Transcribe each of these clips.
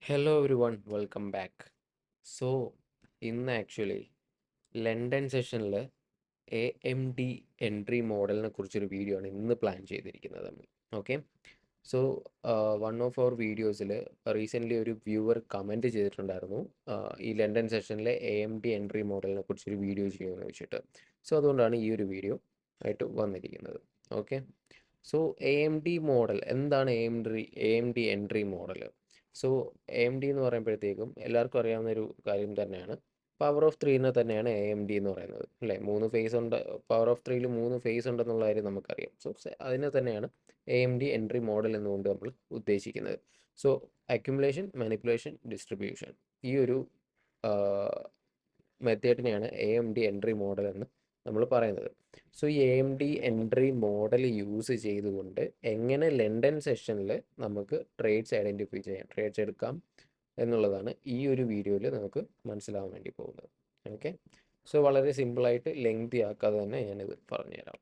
Hello everyone, welcome back. So, ഇന്ന് actually London സെഷനിൽ AMD entry മോഡലിനെ കുറിച്ചൊരു വീഡിയോ ആണ് ഇന്ന് പ്ലാൻ ചെയ്തിരിക്കുന്നത് നമ്മൾ. Okay, so one of our വീഡിയോസിൽ റീസെൻ്റ്ലി ഒരു വ്യൂവർ കമൻറ്റ് ചെയ്തിട്ടുണ്ടായിരുന്നു ഈ ലണ്ടൻ സെഷനിലെ AMD എൻട്രി മോഡലിനെ കുറിച്ചൊരു വീഡിയോ ചെയ്യുമെന്ന് വെച്ചിട്ട്. സോ അതുകൊണ്ടാണ് ഈ ഒരു വീഡിയോ ആയിട്ട് വന്നിരിക്കുന്നത്. ഓക്കെ, സോ AMD മോഡൽ എന്താണ് AMD entry model? So AMD എന്ന് പറയുമ്പോഴത്തേക്കും എല്ലാവർക്കും അറിയാവുന്ന ഒരു കാര്യം തന്നെയാണ്. പവർ ഓഫ് ത്രീനെ തന്നെയാണ് AMD എന്ന് പറയുന്നത്, അല്ലേ? മൂന്ന് ഫേസ് ഉണ്ട്, പവർ ഓഫ് ത്രീയിൽ മൂന്ന് ഫേസ് ഉണ്ടെന്നുള്ള കാര്യം നമുക്കറിയാം. സോ അതിനെ തന്നെയാണ് AMD എൻട്രി മോഡൽ എന്നുകൊണ്ട് നമ്മൾ ഉദ്ദേശിക്കുന്നത്. സോ അക്യുമുലേഷൻ, മാനിപ്പുലേഷൻ, ഡിസ്ട്രിബ്യൂഷൻ, ഈ ഒരു മെത്തേഡിനെയാണ് AMD എൻട്രി മോഡൽ എന്ന് നമ്മൾ പറയുന്നത്. സോ ഈ AMD എൻട്രി മോഡൽ യൂസ് ചെയ്തുകൊണ്ട് എങ്ങനെ ലണ്ടൻ സെഷനിൽ നമുക്ക് ട്രേഡ്സ് ഐഡൻറ്റിഫൈ ചെയ്യാം, ട്രേഡ്സ് എടുക്കാം എന്നുള്ളതാണ് ഈ ഒരു വീഡിയോയിൽ നമുക്ക് മനസ്സിലാവാൻ വേണ്ടി പോകുന്നത്. ഓക്കെ, സോ വളരെ സിമ്പിളായിട്ട് ലെങ്തി ആക്കാതെ തന്നെ ഞാനിത് പറഞ്ഞുതരാം.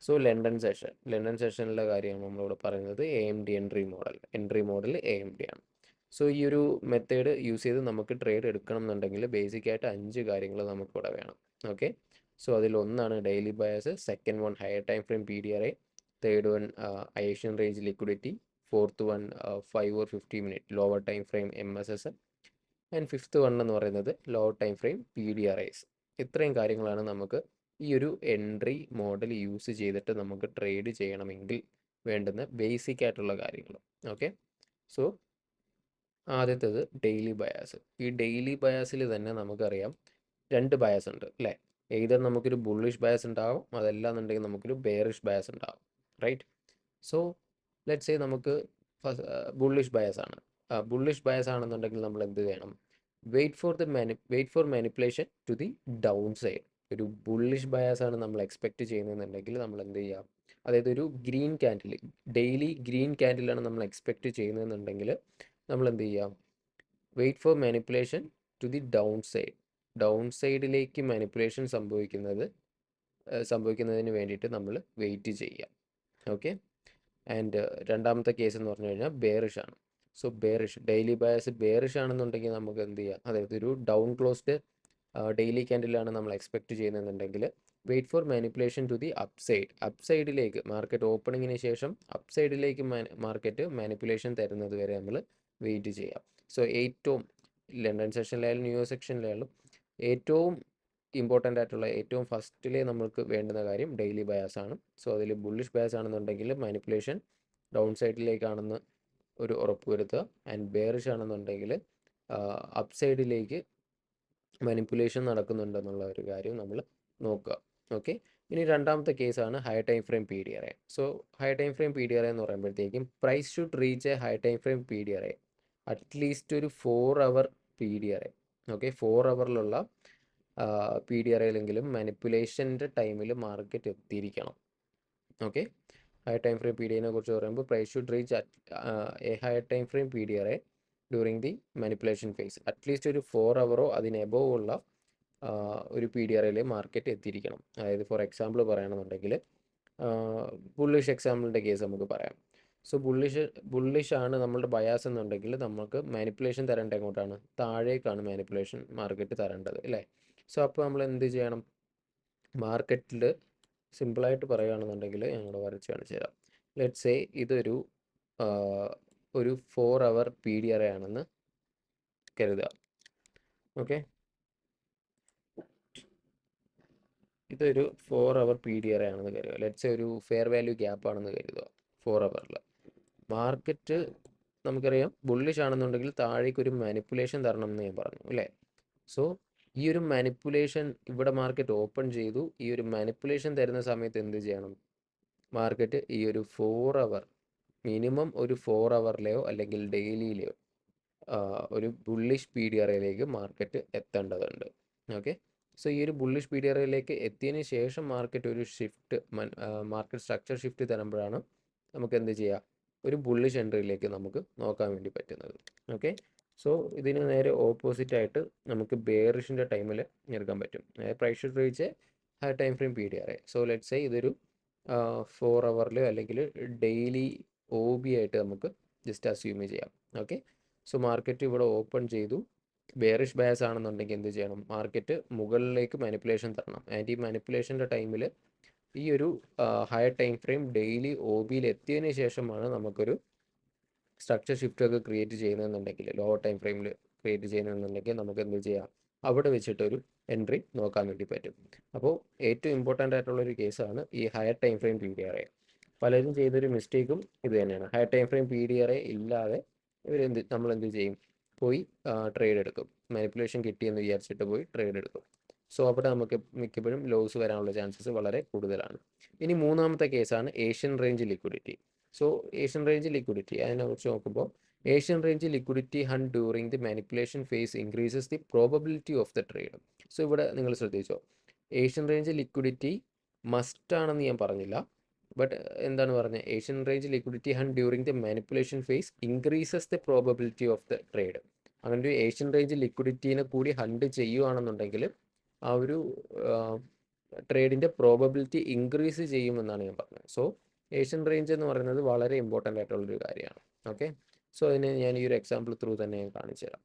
സോ ലണ്ടൻ സെഷനിലെ കാര്യമാണ് നമ്മളിവിടെ പറയുന്നത്. AMD എൻട്രി മോഡൽ AMD ആണ്. സോ ഈ ഒരു മെത്തേഡ് യൂസ് ചെയ്ത് നമുക്ക് ട്രേഡ് എടുക്കണം എന്നുണ്ടെങ്കിൽ ബേസിക്കായിട്ട് 5 കാര്യങ്ങൾ നമുക്കിവിടെ വേണം. ഓക്കെ, സോ അതിലൊന്നാണ് daily bias, second one higher time frame PDRA, third one Asian range liquidity, fourth one 5 or 50 minute lower time frame MSS, and fifth one എന്ന് പറയുന്നത് ലോവർ ടൈം ഫ്രെയിം PDRAs. ഇത്രയും കാര്യങ്ങളാണ് നമുക്ക് ഈ ഒരു എൻട്രി മോഡൽ യൂസ് ചെയ്തിട്ട് നമുക്ക് trade ചെയ്യണമെങ്കിൽ വേണ്ടുന്ന ബേസിക് ആയിട്ടുള്ള കാര്യങ്ങൾ. ഓക്കെ, സോ ആദ്യത്തേത് ഡെയിലി ബയാസ്. ഈ ഡെയിലി ബയാസിൽ തന്നെ നമുക്കറിയാം രണ്ട് ബയാസ് ഉണ്ട്, അല്ലേ? എയ്തർ നമുക്കൊരു ബുള്ളിഷ് ബയാസ് ഉണ്ടാവും, അതല്ല എന്നുണ്ടെങ്കിൽ നമുക്കൊരു ബെയറിഷ് ബയാസ് ഉണ്ടാവും, റൈറ്റ്? സോ ലെറ്റ്സ് സേ നമുക്ക് ബുള്ളിഷ് ബയാസ് ആണ്. ബുള്ളിഷ് ബയാസ് ആണെന്നുണ്ടെങ്കിൽ നമ്മൾ എന്ത് ചെയ്യണം? Wait for manipulation to the down side. ഒരു ബുള്ളിഷ് ബയാസ് ആണ് നമ്മൾ എക്സ്പെക്റ്റ് ചെയ്യുന്നതെന്നുണ്ടെങ്കിൽ നമ്മൾ എന്ത് ചെയ്യാം? അതായത് ഒരു ഗ്രീൻ ക്യാൻഡിൽ, ഡെയിലി ഗ്രീൻ ക്യാൻഡിലാണ് നമ്മൾ എക്സ്പെക്റ്റ് ചെയ്യുന്നതെന്നുണ്ടെങ്കിൽ നമ്മൾ എന്ത് ചെയ്യാം? Wait for manipulation to the down side. Down സൈഡിലേക്ക് മാനിപ്പുലേഷൻ സംഭവിക്കുന്നതിന് വേണ്ടിയിട്ട് നമ്മൾ വെയിറ്റ് ചെയ്യാം. ഓക്കെ, ആൻഡ് രണ്ടാമത്തെ കേസ് എന്ന് പറഞ്ഞു കഴിഞ്ഞാൽ ബെയറിഷ് ആണ്. സോ ഡെയിലി ബയസ് ബെയറിഷ് ആണെന്നുണ്ടെങ്കിൽ നമുക്ക് എന്ത് ചെയ്യാം? അതായത് ഒരു ഡൗൺ ക്ലോസ്ഡ് ഡെയിലി ക്യാൻഡിലാണ് നമ്മൾ എക്സ്പെക്റ്റ് ചെയ്യുന്നതെന്നുണ്ടെങ്കിൽ wait for manipulation to the അപ്സൈഡിലേക്ക് മാർക്കറ്റ് ഓപ്പണിങ്ങിന് ശേഷം അപ്സൈഡിലേക്ക് മാർക്കറ്റ് മാനിപ്പുലേഷൻ തരുന്നത് വരെ നമ്മൾ വെയിറ്റ് ചെയ്യാം. സോ ഏറ്റവും ലണ്ടൻ സെഷനിലായാലും ന്യൂയോർക്ക് സെക്ഷനിലായാലും ഏറ്റവും ഇമ്പോർട്ടൻ്റ് ആയിട്ടുള്ള ഏറ്റവും ഫസ്റ്റിലെ നമുക്ക് വേണ്ടുന്ന കാര്യം ഡെയിലി ബയാസ് ആണ്. സോ അതിൽ ബുള്ളിഷ് ബയാസ് ആണെന്നുണ്ടെങ്കിൽ മാനിപ്പുലേഷൻ ഡൗൺ സൈഡിലേക്കാണെന്ന് ഒരു ഉറപ്പ് വരുത്തുക, ആൻഡ് ബെയറിഷ് ആണെന്നുണ്ടെങ്കിൽ അപ്സൈഡിലേക്ക് മാനിപ്പുലേഷൻ നടക്കുന്നുണ്ടെന്നുള്ള ഒരു കാര്യം നമ്മൾ നോക്കുക. ഓക്കെ, ഇനി രണ്ടാമത്തെ കേസാണ് high time frame PDRA. So high time frame PDRA എന്ന് പറയുമ്പോഴത്തേക്കും price should reach a high time frame PDRA at least ഒരു 4 അവർ PDRA. ഓക്കെ, 4 അവറിലുള്ള PDRAയിലെങ്കിലും മാനിപ്പുലേഷൻ്റെ ടൈമിൽ മാർക്കറ്റ് എത്തിയിരിക്കണം. Okay, high time frame PDRA കുറിച്ച് പറയുമ്പോൾ price should reach a high time frame PDRA during the manipulation phase. At least ഒരു 4 അവറോ അതിന് എബോവ് ഉള്ള ഒരു PDRAയിൽ മാർക്കറ്റ് എത്തിയിരിക്കണം. അതായത് ഫോർ എക്സാമ്പിൾ പറയുകയാണെന്നുണ്ടെങ്കിൽ ബുള്ളിഷ് എക്സാമ്പിളിൻ്റെ കേസ് നമുക്ക് പറയാം. സോ ബുള്ളിഷ് ആണ് നമ്മളുടെ ബയാസ് എന്നുണ്ടെങ്കിൽ നമുക്ക് മാനിപ്പുലേഷൻ തരേണ്ടത് എങ്ങോട്ടാണ്? താഴേക്കാണ് മാനിപ്പുലേഷൻ മാർക്കറ്റ് തരേണ്ടത്, അല്ലേ? സോ അപ്പോൾ നമ്മൾ എന്ത് ചെയ്യണം? മാർക്കറ്റിൽ സിമ്പിളായിട്ട് പറയുകയാണെന്നുണ്ടെങ്കിൽ ഞങ്ങൾ വരച്ച് കാണിച്ചു തരാം. ലെറ്റ്സ് സേ ഇതൊരു ഒരു 4 അവർ PDRA ആണെന്ന് കരുതുക. ഓക്കെ, ഇതൊരു 4 അവർ PDRA ആണെന്ന് കരുതുക. ലെറ്റ്സ് സേ ഒരു ഫെയർ വാല്യൂ ഗ്യാപ്പ് ആണെന്ന് കരുതുക 4 അവറിൽ. മാർക്കറ്റ് നമുക്കറിയാം ബുള്ളിഷ് ആണെന്നുണ്ടെങ്കിൽ താഴേക്ക് ഒരു മാനിപ്പുലേഷൻ തരണം എന്ന് ഞാൻ പറഞ്ഞു, അല്ലേ? സോ ഈ ഒരു മാനിപ്പുലേഷൻ ഇവിടെ മാർക്കറ്റ് ഓപ്പൺ ചെയ്തു. ഈ ഒരു മാനിപ്പുലേഷൻ തരുന്ന സമയത്ത് എന്ത് ചെയ്യണം? മാർക്കറ്റ് ഈ ഒരു 4 അവർ മിനിമം ഒരു 4 അവറിലെയോ അല്ലെങ്കിൽ ഡെയിലിയിലെയോ ഒരു ബുള്ളിഷ് PDRAയിലേക്ക് മാർക്കറ്റ് എത്തേണ്ടതുണ്ട്. ഓക്കെ, സോ ഈ ഒരു ബുള്ളിഷ് PDRAയിലേക്ക് എത്തിയതിന് ശേഷം മാർക്കറ്റ് ഒരു മാർക്കറ്റ് സ്ട്രക്ചർ ഷിഫ്റ്റ് തരുമ്പോഴാണ് നമുക്ക് എന്ത് ചെയ്യുക? ഒരു ബുള്ളിഷ് എൻട്രിയിലേക്ക് നമുക്ക് നോക്കാൻ വേണ്ടി പറ്റുന്നത്. ഓക്കെ, സോ ഇതിന് നേരെ ഓപ്പോസിറ്റ് ആയിട്ട് നമുക്ക് ബെയറിഷിൻ്റെ ടൈമിൽ എടുക്കാൻ പറ്റും. Price should reach high time frame PDRA. So let's say ഇതൊരു 4 അവറിൽ അല്ലെങ്കിൽ ഡെയിലി OB ആയിട്ട് നമുക്ക് ജസ്റ്റ് അസ്യൂം ചെയ്യാം. ഓക്കെ, സോ മാർക്കറ്റ് ഇവിടെ ഓപ്പൺ ചെയ്തു, ബെയറിഷ് ബയസ് ആണെന്നുണ്ടെങ്കിൽ എന്ത് ചെയ്യണം, മാർക്കറ്റ് മുകളിലേക്ക് മാനിപ്പുലേഷൻ തരണം. ആൻഡ് ഈ മാനിപ്പുലേഷൻ്റെ ടൈമിൽ ഈ ഒരു higher time frame daily O ബിയിൽ എത്തിയതിന് ശേഷമാണ് നമുക്കൊരു സ്ട്രക്ചർ ഷിഫ്റ്റ് ഒക്കെ ക്രിയേറ്റ് ചെയ്യുന്നതെന്നുണ്ടെങ്കിൽ, ലോവർ ടൈം ഫ്രെയിമിൽ ക്രിയേറ്റ് ചെയ്യുന്നതെന്നുണ്ടെങ്കിൽ നമുക്ക് എന്ത് ചെയ്യാം, അവിടെ വെച്ചിട്ടൊരു എൻട്രി നോക്കാൻ വേണ്ടി പറ്റും. അപ്പോൾ ഏറ്റവും ഇമ്പോർട്ടൻ്റ് ആയിട്ടുള്ള ഒരു കേസാണ് ഈ ഹയർ ടൈം ഫ്രെയിം PDRA. പലരും ചെയ്തൊരു മിസ്റ്റേക്കും ഇത് തന്നെയാണ്. ഹയർ ടൈം ഫ്രെയിം PDRA ഇല്ലാതെ നമ്മൾ എന്ത് ചെയ്യും, പോയി ട്രേഡ് എടുക്കും. മാനിപ്പുലേഷൻ കിട്ടിയെന്ന് വിചാരിച്ചിട്ട് പോയി ട്രേഡ് എടുക്കും. സോ അവിടെ നമുക്ക് മിക്കപ്പോഴും ലോസ് വരാനുള്ള ചാൻസസ് വളരെ കൂടുതലാണ്. ഇനി മൂന്നാമത്തെ കേസാണ് Asian range liquidity. So Asian range liquidity അതിനെക്കുറിച്ച് നോക്കുമ്പോൾ, Asian range liquidity hunt during the manipulation phase increases the probability of the trade. So ഇവിടെ നിങ്ങൾ ശ്രദ്ധിച്ചോ, ഏഷ്യൻ റേഞ്ച് ലിക്വിഡിറ്റി മസ്റ്റ് ആണെന്ന് ഞാൻ പറഞ്ഞില്ല, ബട്ട് എന്താണ് പറഞ്ഞത്, Asian range liquidity hunt during the manipulation phase increases the probability of the trade. അങ്ങനെ ഒരു ഏഷ്യൻ റേഞ്ച് ലിക്വിഡിറ്റീനെ കൂടി ഹണ്ട് ചെയ്യുകയാണെന്നുണ്ടെങ്കിൽ ആ ഒരു ട്രേഡിൻ്റെ പ്രോബബിലിറ്റി ഇൻക്രീസ് ചെയ്യുമെന്നാണ് ഞാൻ പറഞ്ഞത്. സോ ഏഷ്യൻ റേഞ്ച് എന്ന് പറയുന്നത് വളരെ ഇമ്പോർട്ടൻ്റ് ആയിട്ടുള്ളൊരു കാര്യമാണ്. ഓക്കെ, സോ അതിനെ ഞാൻ ഈ ഒരു എക്സാമ്പിൾ ത്രൂ തന്നെ ഞാൻ കാണിച്ചു തരാം.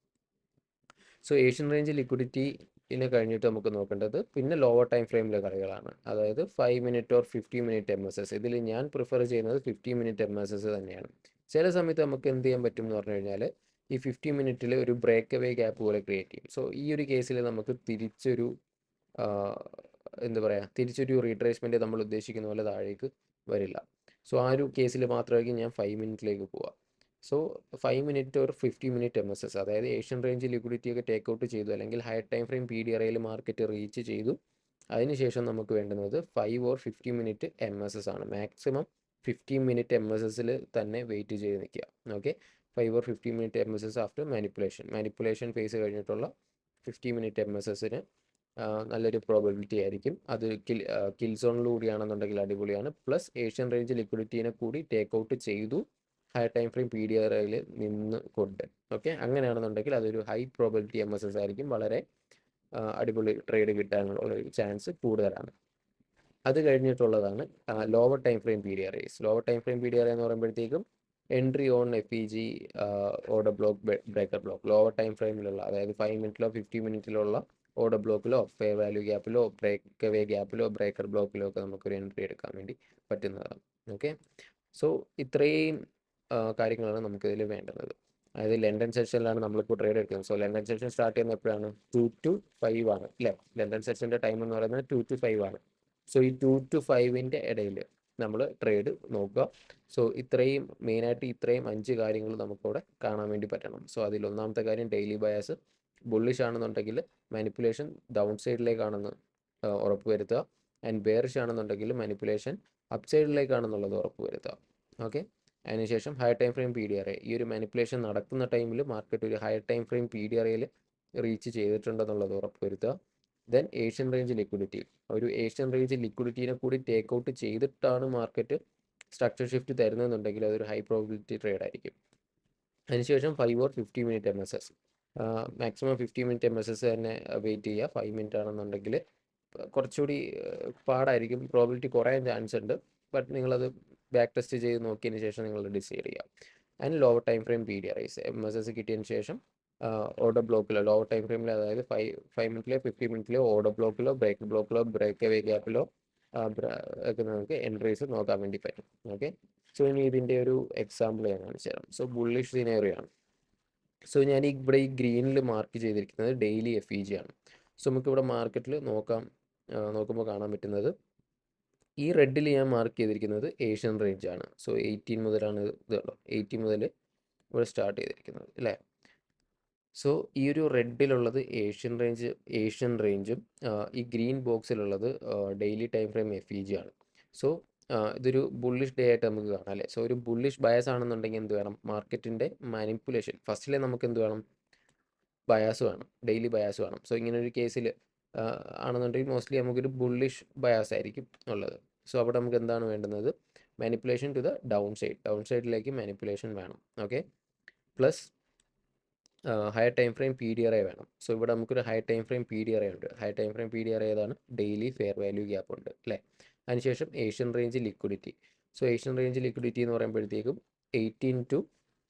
സോ ഏഷ്യൻ റേഞ്ച് ലിക്വിഡിറ്റിനെ കഴിഞ്ഞിട്ട് നമുക്ക് നോക്കേണ്ടത് പിന്നെ ലോവർ ടൈം ഫ്രെയിമിലെ കളികളാണ്. അതായത് 5 മിനിറ്റ് ഓർ 50 മിനിറ്റ് MSS. ഇതിൽ ഞാൻ പ്രിഫർ ചെയ്യുന്നത് 50 മിനിറ്റ് MSS തന്നെയാണ്. ചില സമയത്ത് നമുക്ക് എന്ത് ചെയ്യാൻ പറ്റും എന്ന് പറഞ്ഞു കഴിഞ്ഞാൽ, ഈ 50 മിനിറ്റിൽ ഒരു ബ്രേക്ക് അവേ ഗ്യാപ്പ് പോലെ ക്രിയേറ്റ് ചെയ്യും. സോ ഈ ഒരു കേസിൽ നമുക്ക് തിരിച്ചൊരു എന്താ പറയുക, തിരിച്ചൊരു റീട്രേസ്മെൻറ്റ് നമ്മൾ ഉദ്ദേശിക്കുന്ന പോലെ താഴേക്ക് വരില്ല. സോ ആ ഒരു കേസിൽ മാത്രമായിരിക്കും ഞാൻ 5 മിനിറ്റിലേക്ക് പോവുക. സോ 5 മിനിറ്റ് ഒരു 50 മിനിറ്റ് MSS, അതായത് ഏഷ്യൻ റേഞ്ച് ലിക്വിഡിറ്റി ഒക്കെ ടേക്ക് ഔട്ട് ചെയ്തു, അല്ലെങ്കിൽ ഹയർ ടൈം ഫ്രെയിം PDRAയിൽ മാർക്കറ്റ് റീച്ച് ചെയ്തു. അതിനുശേഷം നമുക്ക് വേണ്ടുന്നത് 5 ഓർ 50 മിനിറ്റ് MSS ആണ്. മാക്സിമം 15 മിനിറ്റ് MSSൽ തന്നെ വെയിറ്റ് ചെയ്ത് നിൽക്കുക. Okay, 5 or 50 minute MSS after manipulation phase കഴിഞ്ഞിട്ടുള്ള 50 മിനിറ്റ് MSSന് നല്ലൊരു പ്രോബബിലിറ്റി ആയിരിക്കും. അത് കിൽ സോണിലൂടെയാണെന്നുണ്ടെങ്കിൽ അടിപൊളിയാണ്. പ്ലസ് ഏഷ്യൻ റേഞ്ച് ലിക്വിഡിറ്റീനെ കൂടി ടേക്ക് ഔട്ട് ചെയ്തു ഹയർ ടൈം ഫ്രെയിം PDRAയിൽ നിന്ന് കൊണ്ട്. ഓക്കെ, അങ്ങനെയാണെന്നുണ്ടെങ്കിൽ അതൊരു ഹൈ പ്രോബബിലിറ്റി MSS ആയിരിക്കും. വളരെ അടിപൊളി ട്രേഡ് കിട്ടാനുള്ള ഒരു ചാൻസ് കൂടുതലാണ്. അത് കഴിഞ്ഞിട്ടുള്ളതാണ് lower time frame PDRAs. Lower time frame PDRA എന്ന് പറയുമ്പോഴത്തേക്കും entry on FEG, order block, breaker block. Lower time ഫ്രെയിമിലുള്ള, അതായത് 5 മിനിറ്റിലോ 50 മിനിറ്റിലുള്ള ഓർഡർ ബ്ലോക്കിലോ ഫെയർ വാല്യൂ ഗ്യാപ്പിലോ ബ്രേക്ക് അവേ ഗ്യാപ്പിലോ ബ്രേക്കർ ബ്ലോക്കിലോ ഒക്കെ നമുക്കൊരു എൻട്രി എടുക്കാൻ വേണ്ടി പറ്റുന്നതാണ്. ഓക്കെ, സോ ഇത്രയും കാര്യങ്ങളാണ് നമുക്കിതിൽ വേണ്ടുന്നത്. അതായത് ലണ്ടൻ സെഷനിലാണ് നമ്മളിപ്പോൾ ട്രേഡ് എടുക്കുന്നത്. സോ ലണ്ടൻ സെഷൻ സ്റ്റാർട്ട് ചെയ്യുന്നത് എപ്പോഴാണ്? 2 to 5 ആണ് അല്ലേ? ലണ്ടൻ സെഷൻ്റെ ടൈം എന്ന് പറയുന്നത് 2 to 5 ആണ്. സോ ഈ 2 to 5ൻ്റെ ഇടയിൽ നമ്മൾ ട്രേഡ് നോക്കുക. സോ ഇത്രയും മെയിനായിട്ട് ഇത്രയും 5 കാര്യങ്ങൾ നമുക്കിവിടെ കാണാൻ വേണ്ടി പറ്റണം. സോ അതിൽ ഒന്നാമത്തെ കാര്യം ഡെയിലി ബയാസ്. ബുള്ളിഷ് ആണെന്നുണ്ടെങ്കിൽ മാനിപ്പുലേഷൻ ഡൗൺ സൈഡിലേക്കാണെന്ന് ഉറപ്പ് വരുത്തുക. ആൻഡ് ബെയറിഷ് ആണെന്നുണ്ടെങ്കിൽ മാനിപ്പുലേഷൻ അപ്പ് സൈഡിലേക്കാണെന്നുള്ളത് ഉറപ്പ് വരുത്തുക. ഓക്കെ, അതിനുശേഷം ഹയർ ടൈം ഫ്രെയിം PDRA. ഈ ഒരു മാനിപ്പുലേഷൻ നടക്കുന്ന ടൈമിൽ മാർക്കറ്റ് ഒരു ഹയർ ടൈം ഫ്രെയിം PDRAയിൽ റീച്ച് ചെയ്തിട്ടുണ്ടെന്നുള്ളത് ഉറപ്പ് വരുത്തുക. Then Asian range liquidity. ഒരു ഏഷ്യൻ റേഞ്ച് ലിക്വിഡിറ്റീനെ കൂടി ടേക്ക് ഔട്ട് ചെയ്തിട്ടാണ് മാർക്കറ്റ് സ്ട്രക്ചർ ഷിഫ്റ്റ് തരുന്നതെന്നുണ്ടെങ്കിൽ അതൊരു ഹൈ പ്രോബിലിറ്റി ട്രേഡ് ആയിരിക്കും. അതിനുശേഷം 5 or 50 minute MSS. Maximum 50 minute MSS തന്നെ വെയിറ്റ് ചെയ്യുക. 5 മിനിറ്റ് ആണെന്നുണ്ടെങ്കിൽ കുറച്ചുകൂടി പാടായിരിക്കും, പ്രോബിലിറ്റി കുറയാൻ ചാൻസ് ഉണ്ട്. ബട്ട് നിങ്ങളത് ബാക്ക് ടെസ്റ്റ് ചെയ്ത് നോക്കിയതിന് ശേഷം നിങ്ങൾ ഡിസൈഡ് ചെയ്യുക. And lower time frame PDRAs. MSS കിട്ടിയതിന് ശേഷം ഓർഡർ ബ്ലോക്കിലോ ലോവർ ടൈം ഫ്രെയിമിൽ, അതായത് 5 മിനിറ്റിലോ 50 മിനിറ്റിലോ ഓർഡർ ബ്ലോക്കിലോ ബ്രേക്ക് അവേ ഗ്യാപ്പിലോ ഒക്കെ നമുക്ക് എൻട്രീസ് നോക്കാൻ വേണ്ടി പറ്റും. ഓക്കെ, സോ ഇനി ഇതിൻ്റെ ഒരു എക്സാമ്പിൾ ഞാൻ കാണിച്ചു തരാം. സോ ബുള്ളിഷ് സിനാരിയോ ആണ്. സോ ഞാൻ ഇവിടെ ഈ ഗ്രീനിൽ മാർക്ക് ചെയ്തിരിക്കുന്നത് ഡെയിലി FEG ആണ്. സോ നമുക്കിവിടെ മാർക്കറ്റിൽ നോക്കുമ്പോൾ കാണാൻ പറ്റുന്നത്, ഈ റെഡിൽ ഞാൻ മാർക്ക് ചെയ്തിരിക്കുന്നത് ഏഷ്യൻ റേഞ്ച് ആണ്. സോ 18 മുതലാണ് ഇത് കണ്ടോ, 80 മുതൽ ഇവിടെ സ്റ്റാർട്ട് ചെയ്തിരിക്കുന്നത് അല്ലേ? സോ ഈ ഒരു റെഡിലുള്ളത് ഏഷ്യൻ റേഞ്ചും ഈ ഗ്രീൻ ബോക്സിലുള്ളത് ഡെയിലി ടൈം ഫ്രെയിം FEG ആണ്. സോ ഇതൊരു ബുള്ളിഷ് ഡേ ആയിട്ട് നമുക്ക് കാണാം അല്ലേ? സോ ഒരു ബുള്ളിഷ് ബയസ് ആണെന്നുണ്ടെങ്കിൽ എന്ത് വേണം? മാർക്കറ്റിൻ്റെ മാനിപ്പുലേഷൻ ഫസ്റ്റിലെ നമുക്ക് എന്ത് വേണം? ബയാസ് വേണം, ഡെയിലി ബയാസ് വേണം. സോ ഇങ്ങനെ ഒരു കേസിൽ ആണെന്നുണ്ടെങ്കിൽ മോസ്റ്റ്ലി നമുക്കൊരു ബുള്ളിഷ് ബയാസ് ആയിരിക്കും ഉള്ളത്. സോ അവിടെ നമുക്ക് എന്താണ് വേണ്ടുന്നത്? മാനിപ്പുലേഷൻ ടു ദ ഡൗൺ സൈഡിലേക്ക് മാനിപ്പുലേഷൻ വേണം. Okay, plus higher time frame PDRA വേണം. സോ ഇവിടെ നമുക്കൊരു ഹയർ ടൈം ഫ്രെയിം PDRA ഉണ്ട്. ഹയർ ടൈം ഫ്രെയിം PDRA ഏതാണ്? ഡെയിലി ഫെയർ വാല്യൂ ഗ്യാപ്പ് ഉണ്ട് അല്ലേ? അതിനുശേഷം Asian range liquidity. So Asian range liquidity എന്ന് പറയുമ്പോഴത്തേക്കും 18 to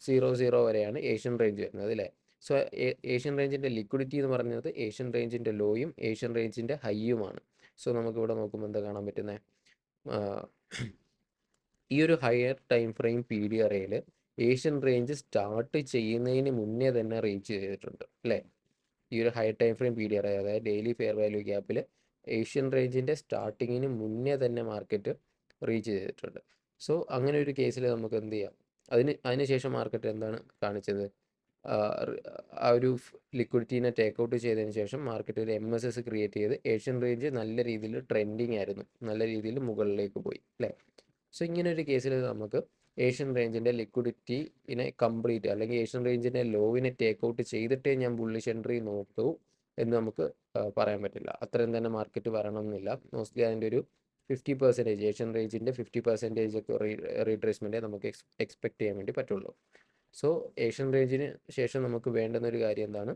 00 വരെയാണ് ഏഷ്യൻ റേഞ്ച് വരുന്നത് അല്ലേ. സോ ഏഷ്യൻ റേഞ്ചിൻ്റെ ലിക്വിഡിറ്റി എന്ന് പറയുന്നത് ഏഷ്യൻ റേഞ്ചിൻ്റെ ലോയും ഏഷ്യൻ റേഞ്ചിൻ്റെ ഹൈയുമാണ്. സോ നമുക്കിവിടെ നോക്കുമ്പോൾ എന്താ കാണാൻ പറ്റുന്നത്, ഈ ഒരു ഹയർ ടൈം ഫ്രെയിം PDRAയിൽ ഏഷ്യൻ റേഞ്ച് സ്റ്റാർട്ട് ചെയ്യുന്നതിന് മുന്നേ തന്നെ റീച്ച് ചെയ്തിട്ടുണ്ട് അല്ലേ. ഈ ഒരു ഹയർ ടൈം ഫ്രെയിം PDRA അതായത് ഡെയിലി ഫെയർ വാല്യൂ ഗ്യാപ്പിൽ ഏഷ്യൻ റേഞ്ചിൻ്റെ സ്റ്റാർട്ടിങ്ങിന് മുന്നേ തന്നെ മാർക്കറ്റ് റീച്ച് ചെയ്തിട്ടുണ്ട്. സോ അങ്ങനെ ഒരു കേസിൽ നമുക്ക് എന്ത് ചെയ്യാം, അതിനുശേഷം മാർക്കറ്റ് എന്താണ് കാണിച്ചത്, ആ ഒരു ലിക്വിഡിറ്റീനെ ടേക്ക് ഔട്ട് ചെയ്തതിന് ശേഷം മാർക്കറ്റ് ഒരു MSS ക്രിയേറ്റ് ചെയ്ത് ഏഷ്യൻ റേഞ്ച് നല്ല രീതിയിൽ ട്രെൻഡിങ് ആയിരുന്നു, നല്ല രീതിയിൽ മുകളിലേക്ക് പോയി അല്ലേ. സോ ഇങ്ങനെ ഒരു കേസിൽ നമുക്ക് ഏഷ്യൻ റേഞ്ചിൻ്റെ ലിക്വിഡിറ്റിനെ കംപ്ലീറ്റ് അല്ലെങ്കിൽ ഏഷ്യൻ റേഞ്ചിൻ്റെ ലോവിനെ ടേക്ക് ഔട്ട് ചെയ്തിട്ടേ ഞാൻ ബുള്ളിഷ് എൻട്രി നോക്കൂ എന്ന് നമുക്ക് പറയാൻ പറ്റില്ല. അത്രയും തന്നെ മാർക്കറ്റ് വരണമെന്നില്ല. മോസ്റ്റ്ലി അതിൻ്റെ ഒരു 50% ഏഷ്യൻ റേഞ്ചിൻ്റെ 50% ഒക്കെ റീട്രേസ്മെൻറ്റേ നമുക്ക് എക്സ്പെക്ട് ചെയ്യാൻ വേണ്ടി പറ്റുള്ളൂ. സോ ഏഷ്യൻ റേഞ്ചിന് ശേഷം നമുക്ക് വേണ്ടുന്നൊരു കാര്യം എന്താണ്,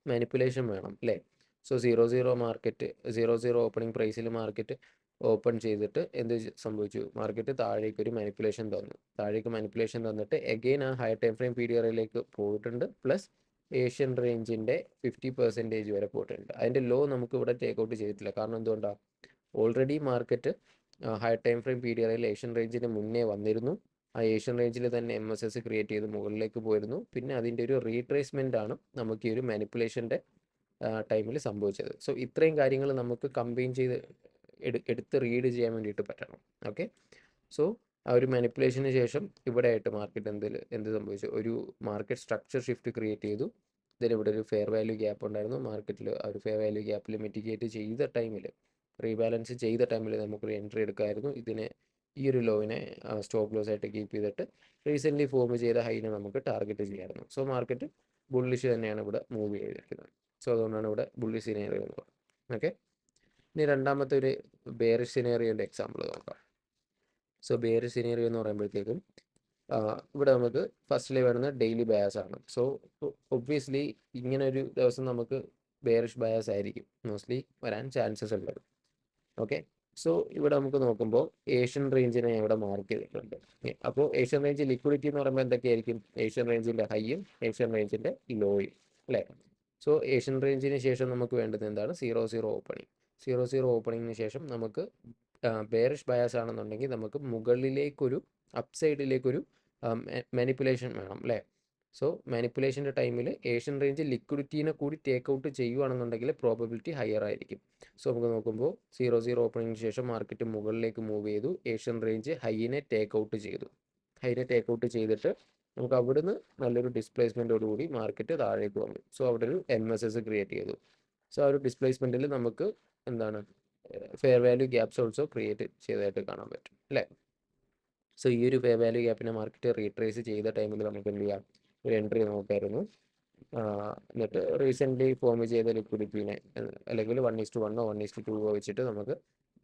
മാനിപ്പുലേഷൻ വേണം അല്ലേ. സോ 00 മാർക്കറ്റ് 00 ഓപ്പണിംഗ് പ്രൈസിൽ മാർക്കറ്റ് ഓപ്പൺ ചെയ്തിട്ട് എന്ത് സംഭവിച്ചു, മാർക്കറ്റ് താഴേക്ക് ഒരു മാനിപ്പുലേഷൻ തന്നു. താഴേക്ക് മാനിപ്പുലേഷൻ തന്നിട്ട് എഗെയിൻ ആ ഹയർ ടൈം ഫ്രെയിം PDRAയിലേക്ക് പോയിട്ടുണ്ട്, പ്ലസ് ഏഷ്യൻ റേഞ്ചിൻ്റെ 50% വരെ പോയിട്ടുണ്ട്. അതിൻ്റെ ലോ നമുക്ക് ഇവിടെ ടേക്ക് ഔട്ട് ചെയ്തിട്ടില്ല. കാരണം എന്തുകൊണ്ടാണ്, already market higher time frame PDRAയിൽ ഏഷ്യൻ റേഞ്ചിന് മുന്നേ വന്നിരുന്നു. ആ ഏഷ്യൻ റേഞ്ചിൽ തന്നെ MSS ക്രിയേറ്റ് ചെയ്ത് മുകളിലേക്ക് പോയിരുന്നു. പിന്നെ അതിൻ്റെ ഒരു റീട്രേസ്മെൻ്റ് ആണ് നമുക്ക് ഈ ഒരു മാനിപ്പുലേഷൻ്റെ ടൈമിൽ സംഭവിച്ചത്. സോ ഇത്രയും കാര്യങ്ങൾ നമുക്ക് കമ്പൈൻ ചെയ്ത് എടുത്ത് റീഡ് ചെയ്യാൻ വേണ്ടിയിട്ട് പറ്റണം. ഓക്കെ, സോ ആ ഒരു മാനിപ്പുലേഷന് ശേഷം ഇവിടെ ആയിട്ട് മാർക്കറ്റ് എന്ത് സംഭവിച്ചു, ഒരു മാർക്കറ്റ് സ്ട്രക്ചർ ഷിഫ്റ്റ് ക്രിയേറ്റ് ചെയ്തു. ഇതിൽ ഇവിടെ ഒരു ഫെയർ വാല്യൂ ഗ്യാപ്പ് ഉണ്ടായിരുന്നു. മാർക്കറ്റിൽ ആ ഒരു ഫെയർ വാല്യൂ ഗ്യാപ്പിൽ മിറ്റിഗേറ്റ് ചെയ്ത ടൈമിൽ, റീബാലൻസ് ചെയ്ത ടൈമിൽ നമുക്കൊരു എൻട്രി എടുക്കാമായിരുന്നു. ഇതിനെ ഈ ഒരു ലോവിനെ സ്റ്റോപ്പ് ലോസ് ആയിട്ട് കീപ്പ് ചെയ്തിട്ട് റീസെൻ്റ്ലി ഫോം ചെയ്ത ഹൈനെ നമുക്ക് ടാർഗറ്റ് ചെയ്യാമായിരുന്നു. സോ മാർക്കറ്റ് ബുള്ളിഷ് തന്നെയാണ് ഇവിടെ മൂവ് ചെയ്തിരിക്കുന്നത്. സോ അതുകൊണ്ടാണ് ഇവിടെ ബുള്ളിഷ് സിനാരിയോ എന്ന് പറയുന്നത്. ഓക്കെ, ഇനി രണ്ടാമത്തെ ഒരു ബെയറിഷ് സിനാരിയോൻ്റെ എക്സാമ്പിൾ നോക്കാം. സോ ബെയറിഷ് സിനാരിയോ എന്ന് പറയുമ്പോഴത്തേക്കും ഇവിടെ നമുക്ക് ഫസ്റ്റിലെ വരുന്ന ഡെയിലി ബയാസ് ആണ്. സോ ഒബ്വിയസ്ലി ഇങ്ങനെ ഒരു ദിവസം നമുക്ക് ബെയറിഷ് ബയാസ് ആയിരിക്കും മോസ്റ്റ്ലി വരാൻ ചാൻസസ് ഉള്ളത്. ഓക്കെ, സോ ഇവിടെ നമുക്ക് നോക്കുമ്പോൾ ഏഷ്യൻ റേഞ്ചിനെ ഇവിടെ മാർക്ക് ചെയ്തിട്ടുണ്ട്. അപ്പോൾ ഏഷ്യൻ റേഞ്ച് ലിക്വിഡിറ്റി എന്ന് പറയുമ്പോൾ എന്തൊക്കെയായിരിക്കും, ഏഷ്യൻ റേഞ്ചിൻ്റെ ഹൈയും ഏഷ്യൻ റേഞ്ചിൻ്റെ ലോയും അല്ലേ. സോ ഏഷ്യൻ റേഞ്ചിന് ശേഷം നമുക്ക് വേണ്ടത് എന്താണ്, 00 ഓപ്പണിംഗ്. 00 ഓപ്പണിങ്ങിന് ശേഷം നമുക്ക് ബെയറിഷ് ബയാസ് ആണെന്നുണ്ടെങ്കിൽ നമുക്ക് മുകളിലേക്കൊരു അപ്സൈഡിലേക്കൊരു മാനിപ്പുലേഷൻ വേണം അല്ലേ. സോ മാനിപ്പുലേഷൻ്റെ ടൈമിൽ ഏഷ്യൻ റേഞ്ച് ലിക്വിഡിറ്റീനെ കൂടി ടേക്ക് ഔട്ട് ചെയ്യുകയാണെന്നുണ്ടെങ്കിൽ പ്രോബബിലിറ്റി ഹയർ ആയിരിക്കും. സോ നമുക്ക് നോക്കുമ്പോൾ 00 ഓപ്പണിങ്ങിന് ശേഷം മാർക്കറ്റ് മുകളിലേക്ക് മൂവ് ചെയ്തു, ഏഷ്യൻ റേഞ്ച് ഹൈനെ ടേക്ക് ഔട്ട് ചെയ്തു. ഹൈനെ ടേക്ക് ഔട്ട് ചെയ്തിട്ട് നമുക്ക് അവിടുന്ന് നല്ലൊരു ഡിസ്പ്ലേസ്മെൻറ്റോടുകൂടി മാർക്കറ്റ് താഴേക്ക് വന്നു. സോ അവിടെ ഒരു MSS ക്രിയേറ്റ് ചെയ്തു. സോ ആ ഒരു ഡിസ്പ്ലേസ്മെൻറ്റിൽ നമുക്ക് എന്താണ്, fair value gaps also create ചെയ്തതായിട്ട് കാണാൻ പറ്റും അല്ലേ. സോ ഈ ഒരു ഫെയർ വാല്യൂ ഗ്യാപ്പിനെ മാർക്കറ്റ് റീട്രേസ് ചെയ്ത ടൈമിൽ നമുക്ക് എന്ത് ചെയ്യാം, ഒരു എൻട്രി നോക്കായിരുന്നു. എന്നിട്ട് റീസെൻ്റ്ലി ഫോം ചെയ്ത ലിക്വിഡിറ്റീനെ അല്ലെങ്കിൽ 1:1 1:2 വെച്ചിട്ട് നമുക്ക്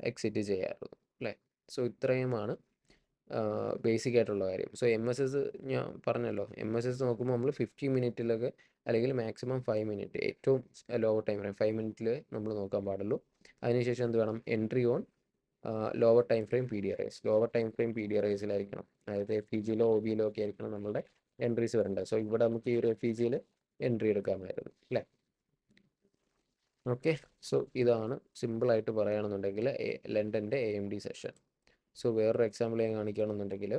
എക്സിറ്റ് ചെയ്യാമായിരുന്നു അല്ലേ. സോ ഇത്രയുമാണ് ബേസിക് ആയിട്ടുള്ള കാര്യം. സോ MSS ഞാൻ പറഞ്ഞല്ലോ, MSS നോക്കുമ്പോൾ നമ്മൾ 50 മിനിറ്റിലൊക്കെ അല്ലെങ്കിൽ മാക്സിമം 5 മിനിറ്റ്, ഏറ്റവും ലോവർ ടൈം ഫ്രെയിം 5 മിനിറ്റിൽ നമ്മൾ നോക്കാൻ പാടുള്ളൂ. അതിനുശേഷം എന്ത് വേണം, entry on lower time frame PDRAs. Lower time frame PDRAസിലായിരിക്കണം, അതായത് FEGയിലോ OBയിലോ ഒക്കെ ആയിരിക്കണം നമ്മളുടെ എൻട്രീസ് വരേണ്ടത്. സോ ഇവിടെ നമുക്ക് ഈ ഒരു FEGയിൽ എൻട്രി എടുക്കാമായിരുന്നു അല്ലേ. ഓക്കെ, സോ ഇതാണ് സിമ്പിളായിട്ട് പറയുകയാണെന്നുണ്ടെങ്കിൽ ലണ്ടൻ്റെ AMD സെഷൻ. സോ വേറൊരു എക്സാമ്പിൾ ഞാൻ കാണിക്കുകയാണെന്നുണ്ടെങ്കിൽ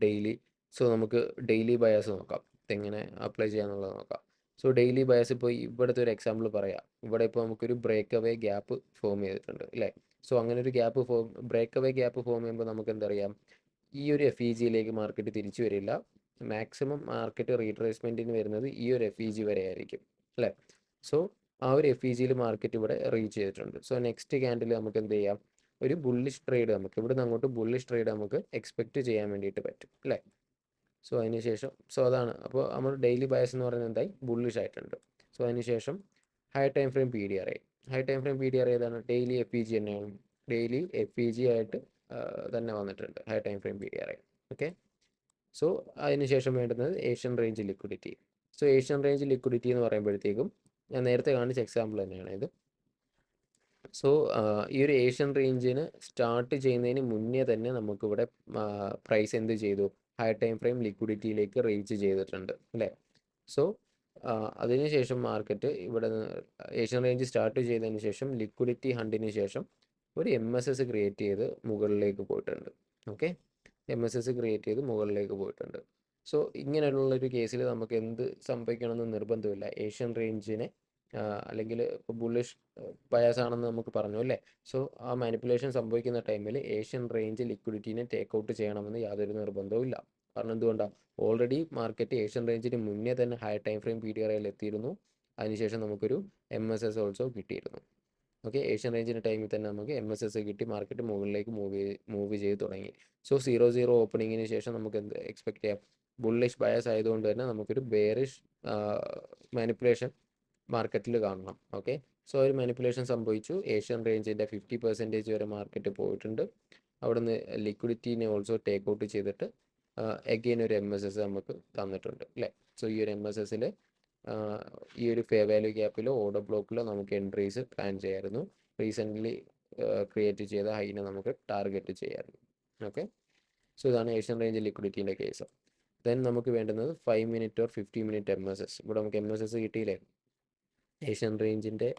ഡെയിലി, സോ നമുക്ക് ഡെയിലി ബയാസ് നോക്കാം, ഇതെങ്ങനെ അപ്ലൈ ചെയ്യാന്നുള്ളത് നോക്കാം. സോ ഡെയിലി ബയാസ് ഇപ്പോൾ ഇവിടുത്തെ ഒരു എക്സാമ്പിൾ പറയാം. ഇവിടെ ഇപ്പോൾ നമുക്കൊരു ബ്രേക്ക് അവേ ഗ്യാപ്പ് ഫോം ചെയ്തിട്ടുണ്ട് അല്ലേ. സോ അങ്ങനെ ഒരു ബ്രേക്ക് അവേ ഗ്യാപ്പ് ഫോം ചെയ്യുമ്പോൾ നമുക്ക് എന്തറിയാം, ഈ ഒരു FEGയിലേക്ക് മാർക്കറ്റ് തിരിച്ചു വരില്ല. മാക്സിമം മാർക്കറ്റ് റീട്രേസ്മെൻറ്റിന് വരുന്നത് ഈ ഒരു FEG വരെ ആയിരിക്കും അല്ലേ. സോ ആ ഒരു FEGയിൽ മാർക്കറ്റ് ഇവിടെ റീച്ച് ചെയ്തിട്ടുണ്ട്. സോ നെക്സ്റ്റ് ക്യാൻഡിൽ നമുക്ക് എന്ത് ചെയ്യാം, ഒരു ബുള്ളിഷ് ട്രേഡ് നമുക്ക് ഇവിടുന്ന് അങ്ങോട്ട് ബുള്ളിഷ് ട്രേഡ് നമുക്ക് എക്സ്പെക്റ്റ് ചെയ്യാൻ വേണ്ടിയിട്ട് പറ്റും അല്ലേ. സോ അതിനുശേഷം അതാണ് അപ്പോൾ നമ്മൾ ഡെയിലി ബയസ് എന്ന് പറയുന്നത് എന്തായി, ബുള്ളിഷ് ആയിട്ടുണ്ട്. സോ അതിനുശേഷം high time frame PDRA. High time frame PDRA ഏതാണ്, ഡെയിലി FEG തന്നെയാണ്. ഡെയിലി FEG ആയിട്ട് തന്നെ വന്നിട്ടുണ്ട് high time frame PDRA. Okay, so അതിനുശേഷം വേണ്ടുന്നത് Asian range liquidity. So Asian range liquidity എന്ന് പറയുമ്പോഴത്തേക്കും ഞാൻ നേരത്തെ കാണിച്ച എക്സാമ്പിൾ തന്നെയാണ് ഇത്. സോ ഈ ഒരു ഏഷ്യൻ റേഞ്ചിന് സ്റ്റാർട്ട് ചെയ്യുന്നതിന് മുന്നേ തന്നെ നമുക്കിവിടെ പ്രൈസ് എന്ത് ചെയ്തു, ഹൈ ടൈം ഫ്രെയിം ലിക്വിഡിറ്റിയിലേക്ക് റീച്ച് ചെയ്തിട്ടുണ്ട് അല്ലേ. സോ അതിനുശേഷം മാർക്കറ്റ് ഇവിടെ ഏഷ്യൻ റേഞ്ച് സ്റ്റാർട്ട് ചെയ്തതിന് ശേഷം ലിക്വിഡിറ്റി ഹണ്ടിന് ശേഷം ഒരു MSS ക്രിയേറ്റ് ചെയ്ത് മുകളിലേക്ക് പോയിട്ടുണ്ട്. ഓക്കെ, MSS ക്രിയേറ്റ് ചെയ്ത് മുകളിലേക്ക് പോയിട്ടുണ്ട്. സോ ഇങ്ങനെയുള്ളൊരു കേസിൽ നമുക്ക് എന്ത് സംഭവിക്കണമെന്ന് നിർബന്ധമില്ല. ഏഷ്യൻ റേഞ്ചിനെ അല്ലെങ്കിൽ ഇപ്പോൾ ബുള്ളിഷ് ബയാസ് ആണെന്ന് നമുക്ക് പറഞ്ഞു അല്ലേ. സോ ആ മാനിപ്പുലേഷൻ സംഭവിക്കുന്ന ടൈമിൽ ഏഷ്യൻ റേഞ്ച് ലിക്വിഡിറ്റീനെ ടേക്ക് ഔട്ട് ചെയ്യണമെന്ന് യാതൊരു നിർബന്ധവും ഇല്ല. കാരണം എന്തുകൊണ്ടാണ്, ഓൾറെഡി മാർക്കറ്റ് ഏഷ്യൻ റേഞ്ചിന് മുന്നേ തന്നെ ഹൈ ടൈം ഫ്രെയിം PDRയിൽ എത്തിയിരുന്നു. അതിനുശേഷം നമുക്കൊരു MSS ഓൾസോ കിട്ടിയിരുന്നു. ഓക്കെ, ഏഷ്യൻ റേഞ്ചിൻ്റെ ടൈമിൽ തന്നെ നമുക്ക് MSS കിട്ടി, മാർക്കറ്റ് മുകളിലേക്ക് മൂവ് ചെയ്ത് തുടങ്ങി. സോ 0-0 ഓപ്പണിങ്ങിന് ശേഷം നമുക്ക് എന്ത് എക്സ്പെക്ട് ചെയ്യാം, ബുള്ളിഷ് ബയസ് ആയതുകൊണ്ട് തന്നെ നമുക്കൊരു ബെയറിഷ് മാനിപ്പുലേഷൻ മാർക്കറ്റിൽ കാണണം. ഓക്കെ, സോ ഒരു മാനിപ്പുലേഷൻ സംഭവിച്ചു. ഏഷ്യൻ റേഞ്ചിൻ്റെ 50% വരെ മാർക്കറ്റ് പോയിട്ടുണ്ട്. അവിടുന്ന് ലിക്വിഡിറ്റീനെ ഓൾസോ ടേക്ക് ഔട്ട് ചെയ്തിട്ട് എഗെയിൻ ഒരു MSS നമുക്ക് തന്നിട്ടുണ്ട് അല്ലേ. സോ ഈ ഒരു MSSൽ ഈ ഒരു ഫെയർ വാല്യൂ ഗ്യാപ്പിലോ ഓർഡർ ബ്ലോക്കിലോ നമുക്ക് എൻട്രീസ് പ്ലാൻ ചെയ്യാമായിരുന്നു. റീസെൻ്റ്ലി ക്രിയേറ്റ് ചെയ്ത ഹൈനെ നമുക്ക് ടാർഗറ്റ് ചെയ്യാമായിരുന്നു. ഓക്കെ, സോ ഇതാണ് ഏഷ്യൻ റേഞ്ച് ലിക്വിഡിറ്റീൻ്റെ കേസ്. ദെൻ നമുക്ക് വേണ്ടുന്നത് 5 മിനിറ്റ് ഓർ 50 മിനിറ്റ് MSS. ഇവിടെ നമുക്ക് MSS കിട്ടിയില്ലേ, ഏഷ്യൻ റേഞ്ചിൻ്റെ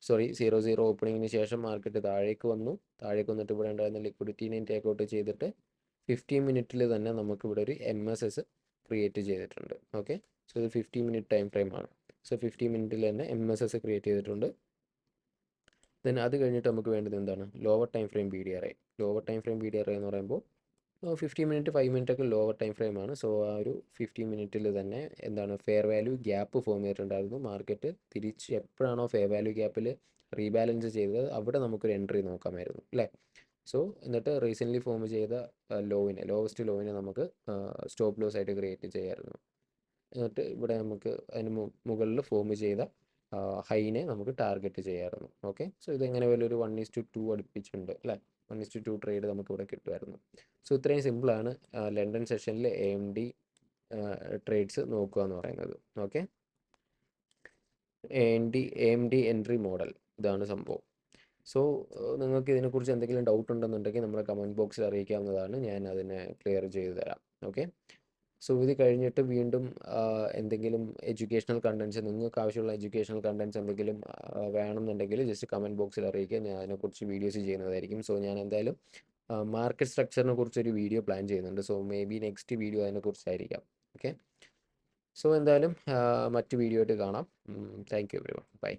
0-0 ഓപ്പണിങ്ങിന് ശേഷം മാർക്കറ്റ് താഴേക്ക് വന്നിട്ട് ഇവിടെ ഉണ്ടായിരുന്ന ലിക്വിഡിറ്റീനെ ടേക്ക് ഔട്ട് ചെയ്തിട്ട് 50 മിനിറ്റിൽ തന്നെ നമുക്കിവിടെ ഒരു MSS ക്രിയേറ്റ് ചെയ്തിട്ടുണ്ട്. ഓക്കെ, സോ ഇത് 50 മിനിറ്റ് ടൈം ഫ്രെയിമാണ്. സോ 50 മിനിറ്റിൽ തന്നെ MSS ക്രിയേറ്റ് ചെയ്തിട്ടുണ്ട്. ദെൻ അത് കഴിഞ്ഞിട്ട് നമുക്ക് വേണ്ടത് എന്താണ്, lower time frame PDRI. Lower time frame PDRI എന്ന് പറയുമ്പോൾ 50 മിനിറ്റ് 5 മിനിറ്റ് ഒക്കെ ലോവർ ടൈം ഫ്രെയിമാണ്. സോ ആ ഒരു 50 മിനിറ്റിൽ തന്നെ എന്താണ്, ഫെയർ വാല്യൂ ഗ്യാപ്പ് ഫോം ചെയ്തിട്ടുണ്ടായിരുന്നു. മാർക്കറ്റ് തിരിച്ച് എപ്പോഴാണോ ഫെയർ വാല്യൂ ഗ്യാപ്പിൽ റീബാലൻസ് ചെയ്തത് അവിടെ നമുക്കൊരു എൻട്രി നോക്കാമായിരുന്നു അല്ലേ. സോ എന്നിട്ട് റീസെൻ്റ്ലി ഫോം ചെയ്ത ലോവസ്റ്റ് ലോവിനെ നമുക്ക് സ്റ്റോപ്പ് ലോസ് ആയിട്ട് ക്രിയേറ്റ് ചെയ്യാമായിരുന്നു. എന്നിട്ട് ഇവിടെ നമുക്ക് അതിന് മുകളിൽ ഫോം ചെയ്ത ഹൈനെ നമുക്ക് ടാർഗറ്റ് ചെയ്യാമായിരുന്നു. ഓക്കെ, സോ ഇതെങ്ങനെ പോലെ ഒരു 1:2 അടുപ്പിച്ചിട്ടുണ്ട് അല്ലേ. 1:2 ട്രേഡ് നമുക്കിവിടെ കിട്ടുമായിരുന്നു. സോ ഇത്രയും സിമ്പിളാണ് ലണ്ടൻ സെഷനിൽ AMD ട്രേഡ്സ് നോക്കുക എന്ന് പറയുന്നത്. ഓക്കെ, AMD എൻട്രി മോഡൽ ഇതാണ് സംഭവം. സോ നിങ്ങൾക്ക് ഇതിനെക്കുറിച്ച് എന്തെങ്കിലും ഡൗട്ട് ഉണ്ടെന്നുണ്ടെങ്കിൽ നമ്മുടെ കമൻറ്റ് ബോക്സിൽ അറിയിക്കാവുന്നതാണ്. ഞാൻ അതിനെ ക്ലിയർ ചെയ്തു തരാം. ഓക്കെ, സോ ഇത് കഴിഞ്ഞിട്ട് വീണ്ടും എന്തെങ്കിലും എഡ്യൂക്കേഷണൽ കണ്ടൻറ്റ്സ്, നിങ്ങൾക്ക് ആവശ്യമുള്ള എഡ്യൂക്കേഷണൽ കണ്ടൻറ്റ്സ് എന്തെങ്കിലും വേണമെന്നുണ്ടെങ്കിൽ ജസ്റ്റ് കമൻറ്റ് ബോക്സിൽ അറിയിക്കുക. ഞാൻ അതിനെക്കുറിച്ച് വീഡിയോസ് ചെയ്യുന്നതായിരിക്കും. സോ ഞാൻ എന്തായാലും മാർക്കറ്റ് സ്ട്രക്ചറിനെ കുറിച്ചൊരു വീഡിയോ പ്ലാൻ ചെയ്യുന്നുണ്ട്. So may be next video അതിനെക്കുറിച്ചായിരിക്കാം. ഓക്കെ, സോ എന്തായാലും മറ്റു വീഡിയോ ആയിട്ട് കാണാം. Thank you everyone. ബൈ.